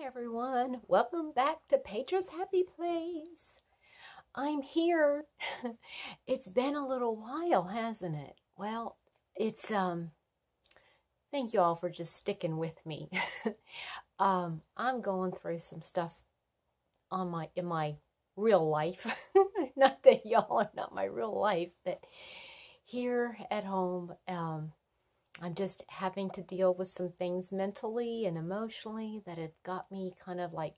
everyone, welcome back to Petra's Happy Place. I'm here. It's been a little while, hasn't it? Well, it's thank you all for just sticking with me. I'm going through some stuff in my real life. Not that y'all are not my real life, but here at home, I'm just having to deal with some things mentally and emotionally that have got me kind of like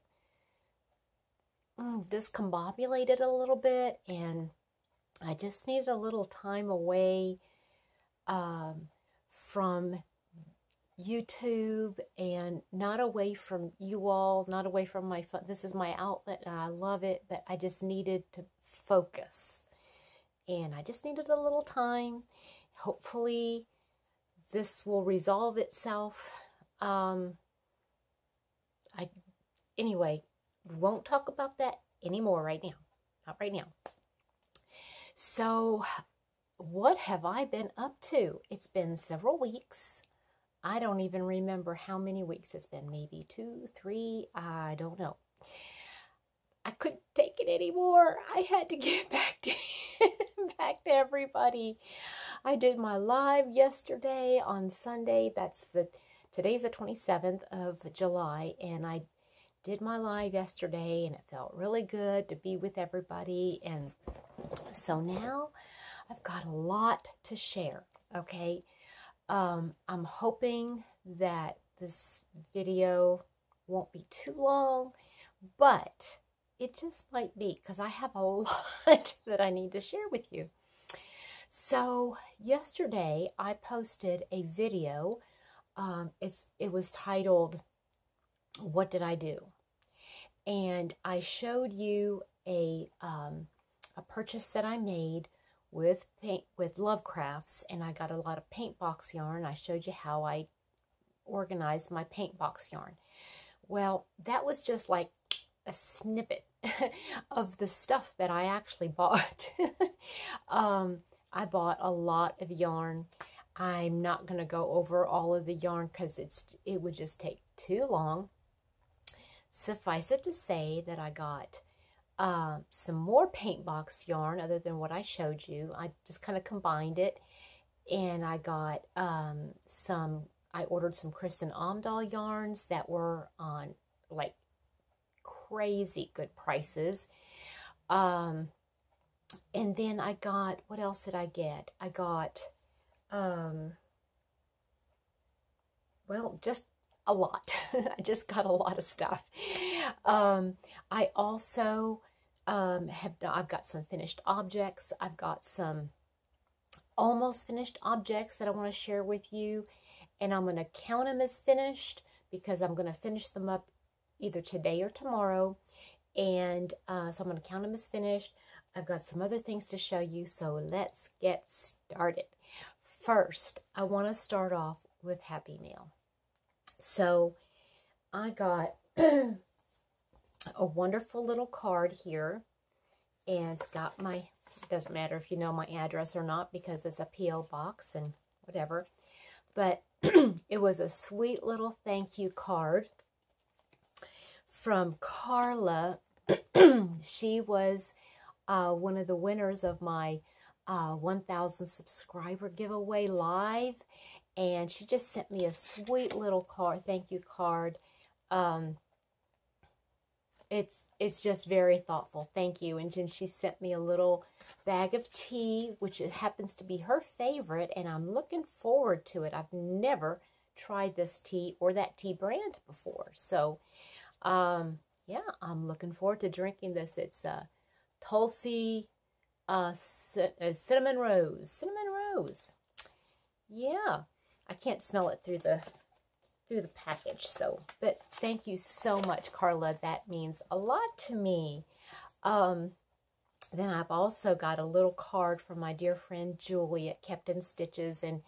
discombobulated a little bit, and I just needed a little time away from YouTube and not away from you all, not away from my phone. This is my outlet and I love it, but I just needed to focus and I just needed a little time. Hopefully this will resolve itself. Anyway, we won't talk about that anymore right now. Not right now. So, what have I been up to? It's been several weeks. I don't even remember how many weeks it's been. Maybe 2, 3, I don't know. I couldn't take it anymore. I had to get back to everybody. I did my live yesterday on Sunday. Today's the 27th of July, and I did my live yesterday, and it felt really good to be with everybody. And so now I've got a lot to share. Okay, I'm hoping that this video won't be too long, but it just might be because I have a lot that I need to share with you. So yesterday I posted a video. It was titled, "What Did I Do?" And I showed you a purchase that I made with Love Crafts, and I got a lot of paint box yarn. I showed you how I organized my paint box yarn. Well, that was just like a snippet of the stuff that I actually bought. I bought a lot of yarn. I'm not going to go over all of the yarn because it would just take too long. Suffice it to say that I got some more paint box yarn other than what I showed you. I just kind of combined it, and I got I ordered some Kristen Amdahl yarns that were on like crazy good prices. And then I got, what else did I get? I got, well, just a lot. I just got a lot of stuff. I also I've got some finished objects. I've got some almost finished objects that I want to share with you. And I'm going to count them as finished because I'm going to finish them up either today or tomorrow. And so I'm going to count them as finished. I've got some other things to show you, so let's get started. First, I want to start off with Happy Mail. So I got a wonderful little card here, and it's got doesn't matter if you know my address or not because it's a P.O. box and whatever, but it was a sweet little thank you card from Carla. She was one of the winners of my 1,000 subscriber giveaway live, and she just sent me a sweet little thank you card. It's just very thoughtful. Thank you. And then she sent me a little bag of tea, which happens to be her favorite, and I'm looking forward to it. I've never tried this tea or that tea brand before, so yeah, I'm looking forward to drinking this. It's Tulsi cinnamon rose. Yeah, I can't smell it through the package. So, but thank you so much, Carla. That means a lot to me. Then I've also got a little card from my dear friend Julie at Kept in Stitches, and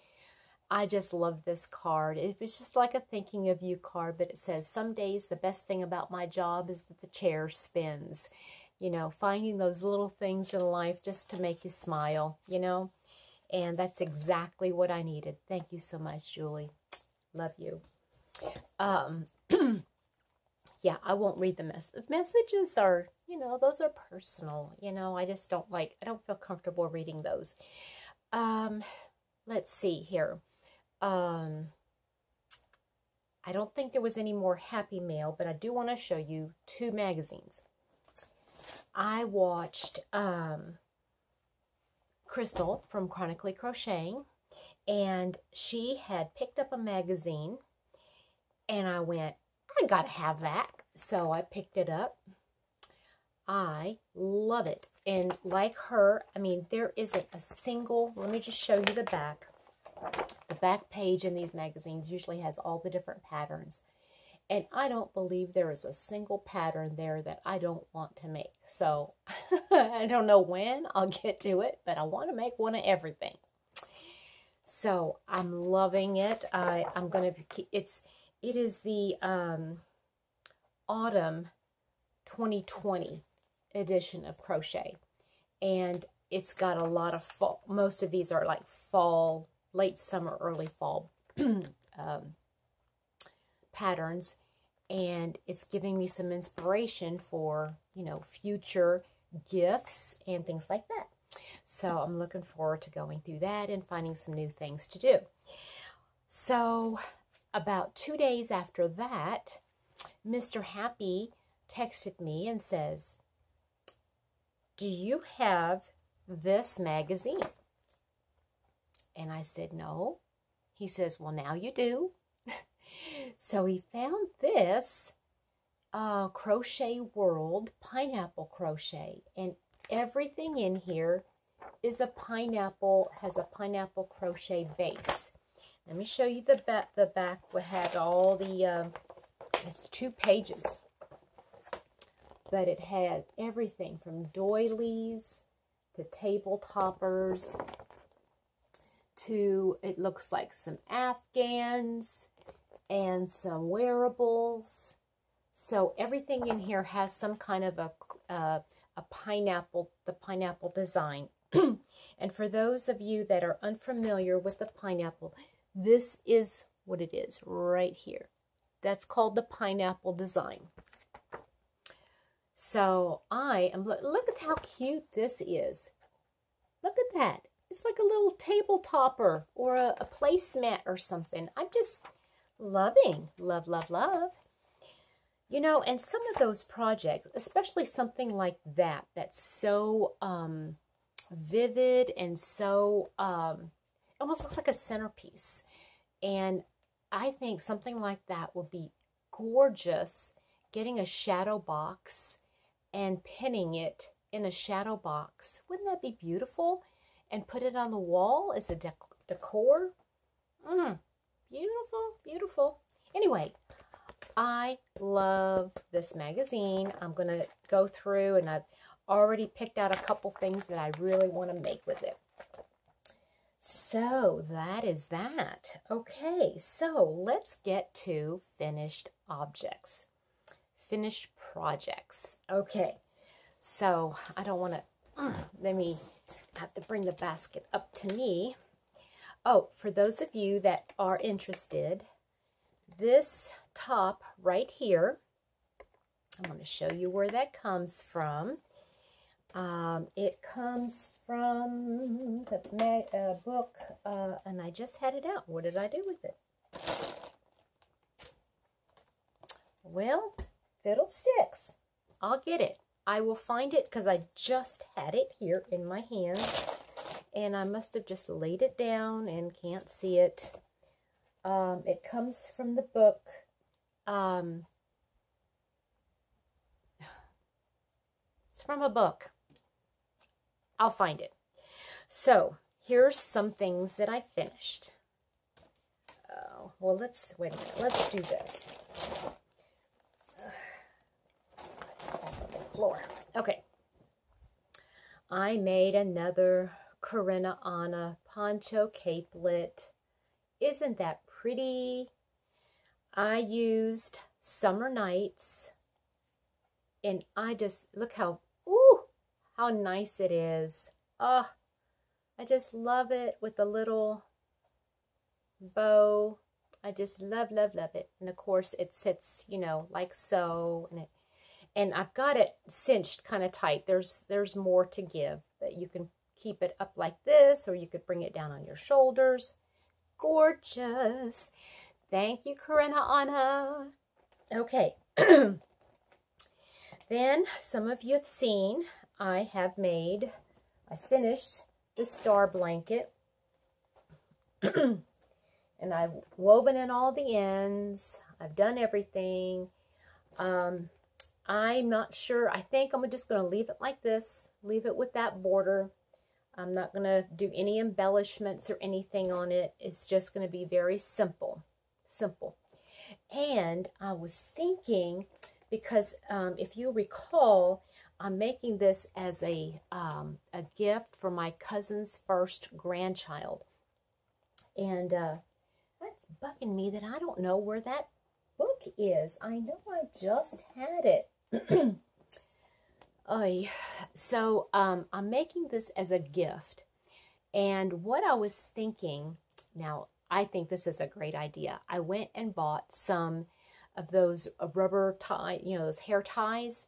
I just love this card. It's just like a thinking of you card, but it says, "Some days the best thing about my job is that the chair spins." You know, finding those little things in life just to make you smile, you know. And that's exactly what I needed. Thank you so much, Julie. Love you. yeah, I won't read the messages are, those are personal. I just don't I don't feel comfortable reading those. Let's see here. I don't think there was any more Happy Mail, but I do want to show you 2 magazines. I watched Crystal from Chronically Crocheting, and she had picked up a magazine, and I went, I gotta have that. So I picked it up. I love it. And like her, I mean, there isn't a single, let me just show you the back. The back page in these magazines usually has all the different patterns. And I don't believe there is a single pattern there that I don't want to make. So I don't know when I'll get to it, but I want to make one of everything. So I'm loving it. I'm going to, it is the autumn 2020 edition of crochet. And it's got a lot of fall. Most of these are like fall, late summer, early fall patterns, and it's giving me some inspiration for, future gifts and things like that. So I'm looking forward to going through that and finding some new things to do. So about 2 days after that, Mr. Happy texted me and says, do you have this magazine? And I said, no. He says, well, now you do. So he found this Crochet World pineapple crochet, and everything in here is a pineapple, has a pineapple crochet base. Let me show you the back. The back had all the, it's 2 pages, but it had everything from doilies to table toppers to, it looks like some Afghans and some wearables. So everything in here has some kind of a pineapple, the pineapple design. And for those of you that are unfamiliar with the pineapple, this is what it is right here. That's called the pineapple design. So I am, look at how cute this is. Look at that. It's like a little table topper or a placemat or something. I'm just loving, love, love, love. And some of those projects, especially something like that, that's so vivid and so, almost looks like a centerpiece. And I think something like that would be gorgeous, getting a shadow box and pinning it in a shadow box. Wouldn't that be beautiful? And put it on the wall as a decor. Beautiful, beautiful. Anyway, I love this magazine. I'm going to go through, and I've already picked out a couple things that I really want to make with it. So that is that. Okay, so let's get to finished objects. Finished projects. Okay, so I don't want to, let me have to bring the basket up to me. Oh, for those of you that are interested, this top right here, I'm going to show you where that comes from. It comes from the book, and I just had it out. What did I do with it? Well, fiddlesticks. I'll get it. I will find it because I just had it here in my hand, and I must have just laid it down and can't see it. It comes from the book. It's from a book. I'll find it. So here's some things that I finished. Well, wait a minute. Let's do this. On the floor. Okay. I made another Corinna Anna poncho capelet. Isn't that pretty? I used Summer Nights, and I just, look how nice it is. Oh, I just love it with the little bow. I just love, love, love it. And of course it sits, you know, like so. And I've got it cinched kind of tight. There's more to give, but you can keep it up like this, or you could bring it down on your shoulders. Gorgeous. Thank you, Corinna Anna. Okay. Then some of you have seen I finished the star blanket. And I've woven in all the ends. I've done everything. I'm not sure. I think I'm just going to leave it like this. Leave it with that border. I'm not going to do any embellishments or anything on it. It's just going to be very simple. Simple. And I was thinking, because if you recall, I'm making this as a gift for my cousin's first grandchild. And that's bugging me that I don't know where that book is. I know I just had it. So I'm making this as a gift. And what I was thinking, now I think this is a great idea. I went and bought some of those rubber tie, you know, those hair ties.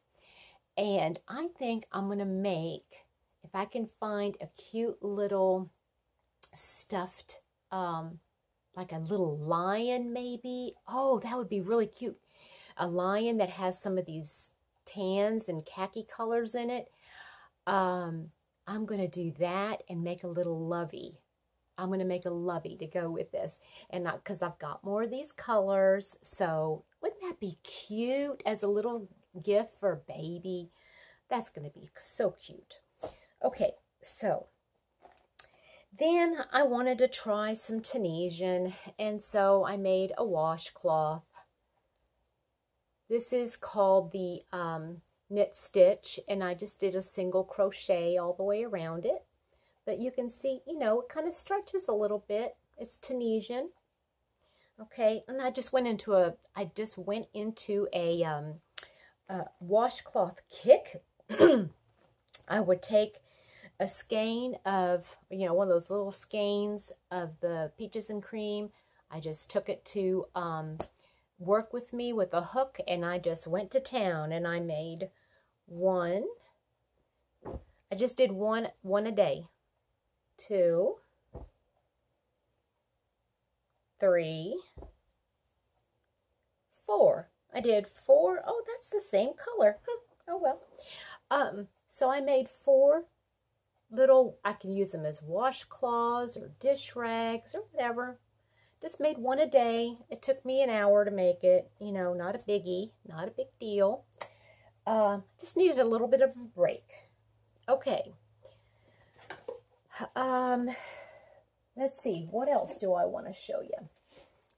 And I think I'm going to make, if I can find a cute little stuffed, like a little lion maybe. Oh, that would be really cute. A lion that has some of these tans and khaki colors in it. I'm going to do that and make a little lovey. I'm going to make a lovey to go with this. And not because I've got more of these colors. So wouldn't that be cute as a little gift for a baby? That's going to be so cute. Okay, so then I wanted to try some Tunisian, and so I made a washcloth. This is called the knit stitch, and I just did a single crochet all the way around it. But you can see, you know, it kind of stretches a little bit. It's Tunisian. Okay, and I just went into a washcloth kick. I would take a skein of, you know, one of those little skeins of the peaches and cream. I just took it to work with me with a hook, and I just went to town, and I made one. I just did one a day. 2, 3, 4. I did 4. Oh, that's the same color. Oh, well. So I made 4 little, I can use them as washcloths or dish rags or whatever. Just made one a day. It took me an hour to make it. You know, not a biggie, not a big deal. Just needed a little bit of a break. Okay. Let's see. What else do I want to show you?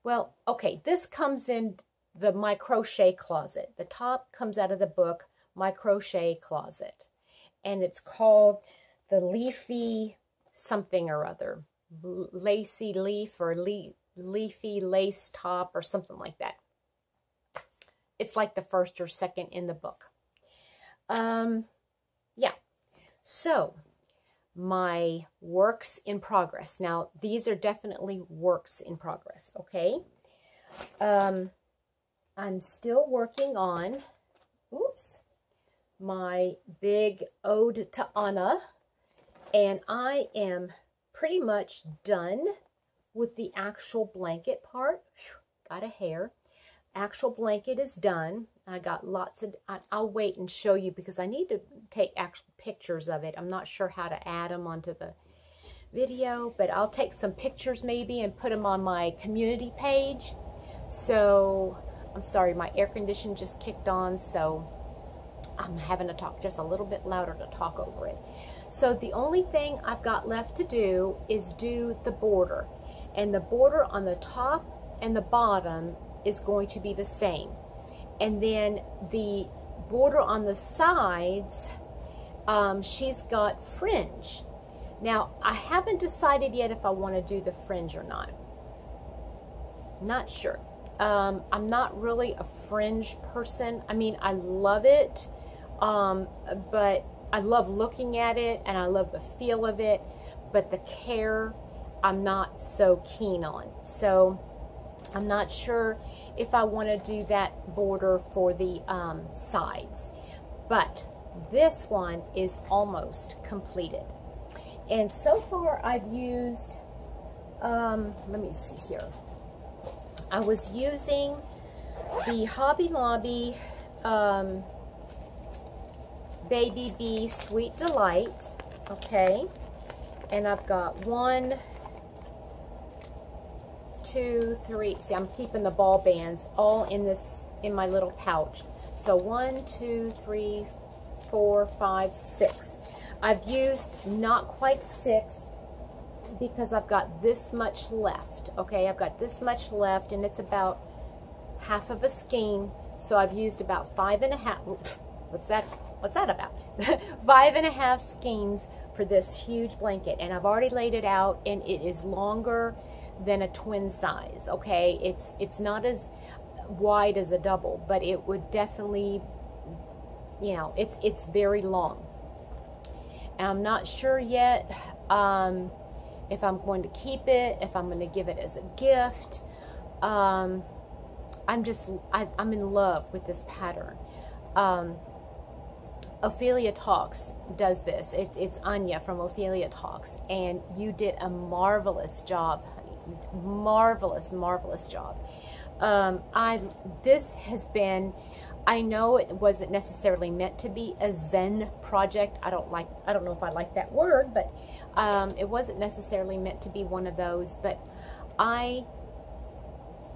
Well, okay. This comes in my crochet closet. The top comes out of the book, My Crochet Closet. And it's called the Leafy something or other. Lacy leaf or leafy lace top or something like that. It's like the first or second in the book. Yeah. So, my works in progress. Now, these are definitely works in progress, okay? I'm still working on, my big ode to Anna, and I am pretty much done with the actual blanket part. Got a hair. Actual blanket is done. I got lots of, I'll wait and show you because I need to take actual pictures of it. I'm not sure how to add them onto the video, but I'll take some pictures maybe and put them on my community page. So, I'm sorry, my air conditioner just kicked on, so I'm having to talk just a little bit louder to talk over it. So the only thing I've got left to do is do the border. And the border on the top and the bottom is going to be the same. And then the border on the sides, she's got fringe. Now, I haven't decided yet if I want to do the fringe or not. Not sure. I'm not really a fringe person. I mean, I love it, but I love looking at it and I love the feel of it, but the care I'm not so keen on. So I'm not sure if I want to do that border for the sides, but this one is almost completed. And so far I've used, let me see here. I was using the Hobby Lobby Baby Bee Sweet Delight, okay? And I've got 1, 2, 3. See, I'm keeping the ball bands all in my little pouch. So 1, 2, 3, 4, 5, 6. I've used not quite 6 because I've got this much left. Okay, I've got this much left, and it's about half of a skein. So I've used about 5.5. What's that about? 5.5 skeins for this huge blanket, and I've already laid it out, and it is longer than a twin size. Okay, it's not as wide as a double, but it would definitely, you know, it's very long. And I'm not sure yet if I'm going to keep it, if I'm going to give it as a gift. I'm in love with this pattern. Ophelia Talks does this. It's Anya from Ophelia Talks, and you did a marvelous job, honey. Marvelous job. This has been, I know it wasn't necessarily meant to be a Zen project. I don't know if I like that word, but it wasn't necessarily meant to be one of those, but I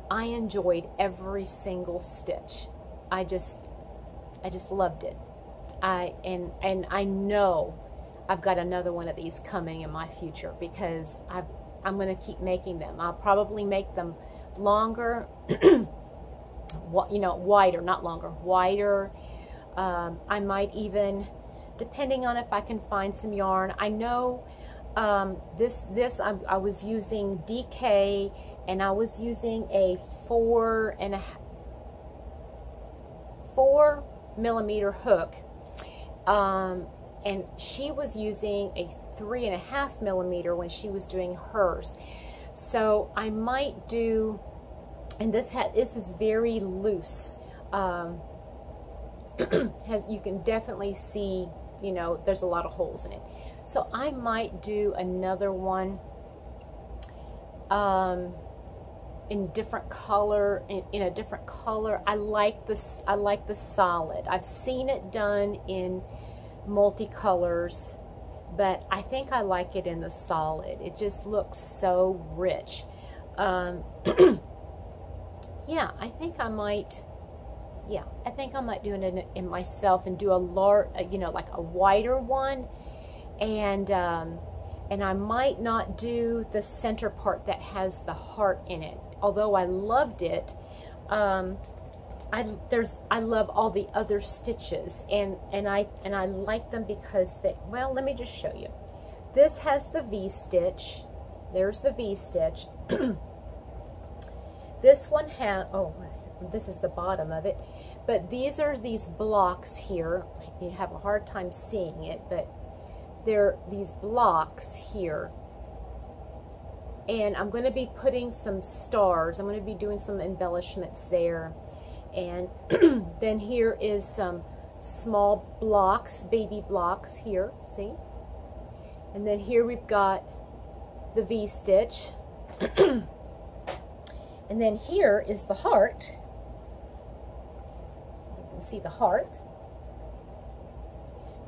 enjoyed every single stitch. I just loved it. And I know I've got another one of these coming in my future, because I'm going to keep making them. I'll probably make them longer, you know, wider, not longer, wider. I might even, depending on if I can find some yarn. I know I was using DK, and I was using a 4mm hook, and she was using a 3.5mm when she was doing hers. So I might do, and this is very loose. You can definitely see, you know, there's a lot of holes in it. So I might do another one in different color, in a different color. I like this. I like the solid. I've seen it done in multicolors, but I think I like it in the solid. It just looks so rich. Yeah, I think I might. Yeah, I think I might do it in myself and do a large, you know, like a wider one, and I might not do the center part that has the heart in it. Although I loved it, I love all the other stitches, and I like them because they, well, let me just show you. This has the V stitch. There's the V stitch. This one has, oh, this is the bottom of it, but these are these blocks here. You have a hard time seeing it, but they're these blocks here. And I'm going to be putting some stars. I'm going to be doing some embellishments there. And then here is some small blocks, baby blocks here, see? And then here we've got the V-stitch. And then here is the heart. You can see the heart.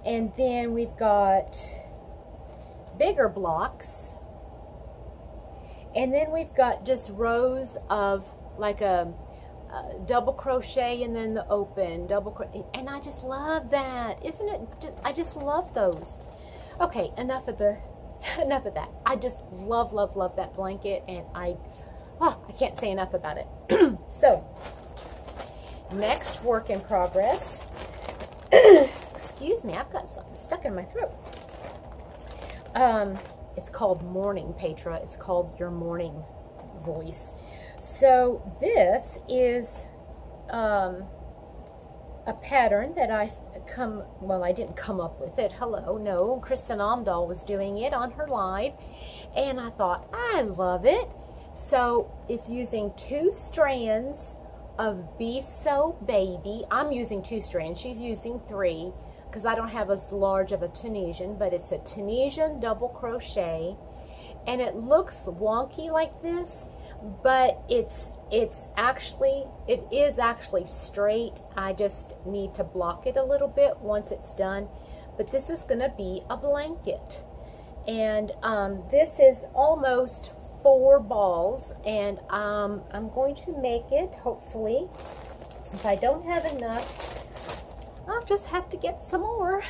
And then we've got bigger blocks. And then we've got just rows of like a double crochet and then the open double crochet, and I just love that, isn't it? I just love those. Okay, enough of that. I just love that blanket, and I can't say enough about it. So next work in progress. Excuse me, I've got something stuck in my throat. It's called Morning, Petra. It's called Your Morning Voice. So this is a pattern that I didn't come up with it. Hello, no. Kristen Amdahl was doing it on her live, and I thought, I love it. So it's using 2 strands of Be So Baby. I'm using 2 strands. She's using 3 because I don't have as large of a Tunisian, but it's a Tunisian double crochet, and it looks wonky like this, but it is actually straight. I just need to block it a little bit once it's done. But this is going to be a blanket, and this is almost 4 balls, and I'm going to make it, hopefully. If I don't have enough, I'll just have to get some more.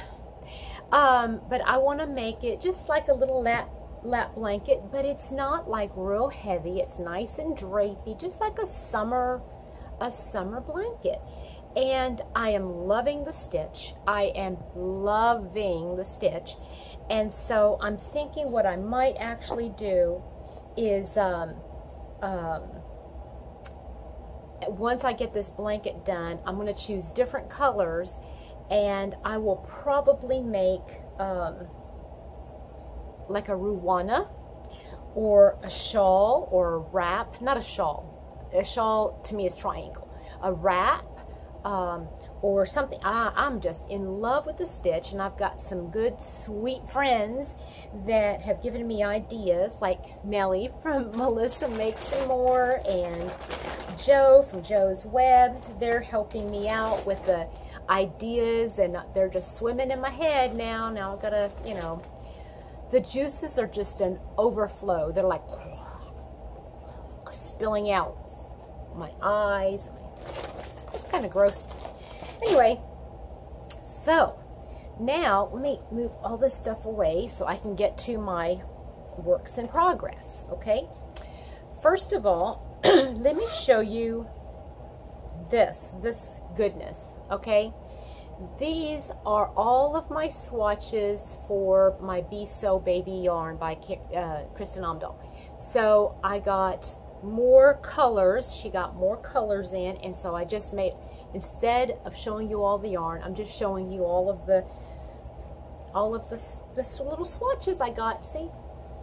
But I want to make it just like a little lap blanket, but it's not like real heavy. It's nice and drapey, just like a summer blanket. And I am loving the stitch. I am loving the stitch. And so I'm thinking what I might actually do is once I get this blanket done, I'm going to choose different colors, and I will probably make like a ruwana or a shawl or a wrap. Not a shawl. A shawl to me is triangle. A wrap or something. I'm just in love with the stitch, and I've got some good sweet friends that have given me ideas, like Melly from Melissa Makes Some More and Joe from Joe's Web. They're helping me out with the ideas, and they're just swimming in my head now. Now I've got to, you know, the juices are just an overflow. They're like spilling out my eyes. It's kind of gross. Anyway, so now let me move all this stuff away so I can get to my works in progress, okay? First of all, let me show you this goodness, okay? These are all of my swatches for my Be So Baby yarn by Kristen Amdahl. So I got more colors. She got more colors in, and so I just made, instead of showing you all the yarn, I'm just showing you all of the little swatches I got. See,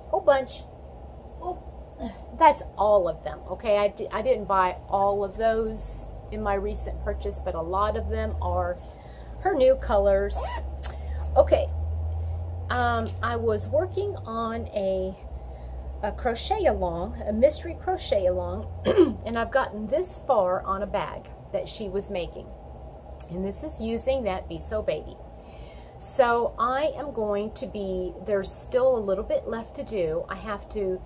whole bunch. Oh, that's all of them. Okay, I didn't buy all of those in my recent purchase, but a lot of them are her new colors. Okay, I was working on a crochet along, a mystery crochet along, and I've gotten this far on a bag that she was making, and this is using that Be So Baby. So I am going to be, there's still a little bit left to do. I have to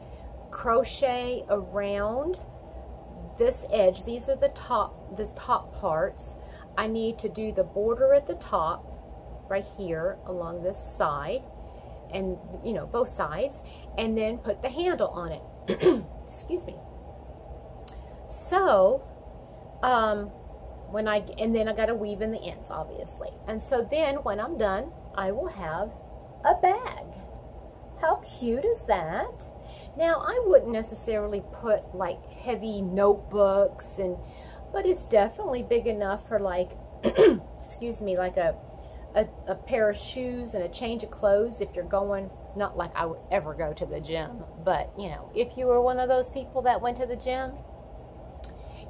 crochet around this edge. These are the top parts. I need to do the border at the top right here along this side, and you know, both sides, and then put the handle on it. Excuse me. So and then I got to weave in the ends, obviously. And so then when I'm done, I will have a bag. How cute is that? Now, I wouldn't necessarily put like heavy notebooks, but it's definitely big enough for like, excuse me, like a pair of shoes and a change of clothes if you're going, not like I would ever go to the gym, but you know, if you were one of those people that went to the gym,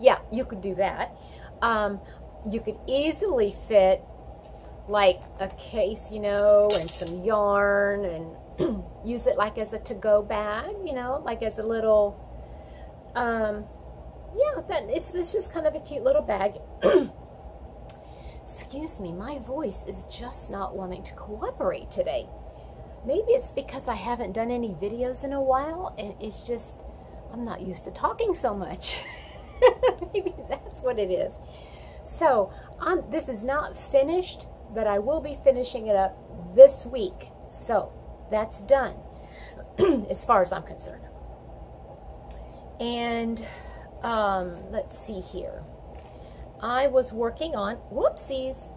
yeah, you could do that. You could easily fit like a case, you know, and some yarn, and use it like as a to-go bag, you know, like as a little, yeah, it's just kind of a cute little bag. Excuse me, my voice is just not wanting to cooperate today. Maybe it's because I haven't done any videos in a while, and it's just, I'm not used to talking so much. Maybe that's what it is. So, this is not finished, but I will be finishing it up this week. So, that's done, as far as I'm concerned. And, let's see here. I was working on, whoopsies,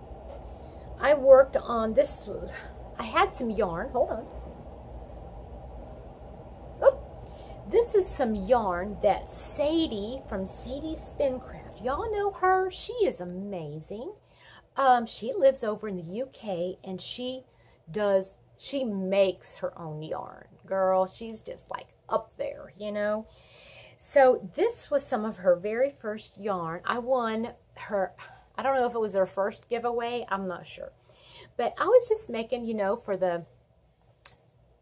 I worked on this, I had some yarn, hold on. Oh, this is some yarn that Sadie from Sadie's Spincraft, y'all know her, she is amazing. She lives over in the UK, and she makes her own yarn. Girl, she's just like up there, you know. So this was some of her very first yarn. I won her, I don't know if it was her first giveaway, I'm not sure. But I was just making, you know, for the,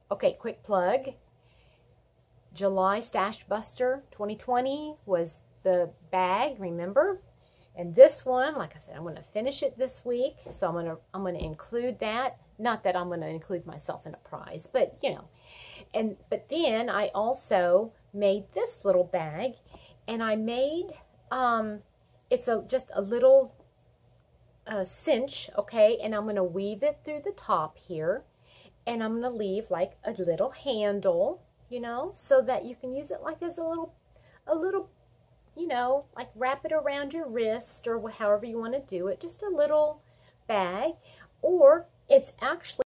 okay, quick plug. July Stash Buster 2020 was the bag, remember? And this one, like I said, I'm going to finish it this week, so I'm going to include that. Not that I'm going to include myself in a prize, but you know. But then I also made this little bag, and I made it's just a little cinch, okay, and I'm going to weave it through the top here, and I'm going to leave like a little handle, you know, so that you can use it like as a little, you know, like wrap it around your wrist or however you want to do it, just a little bag. Or it's actually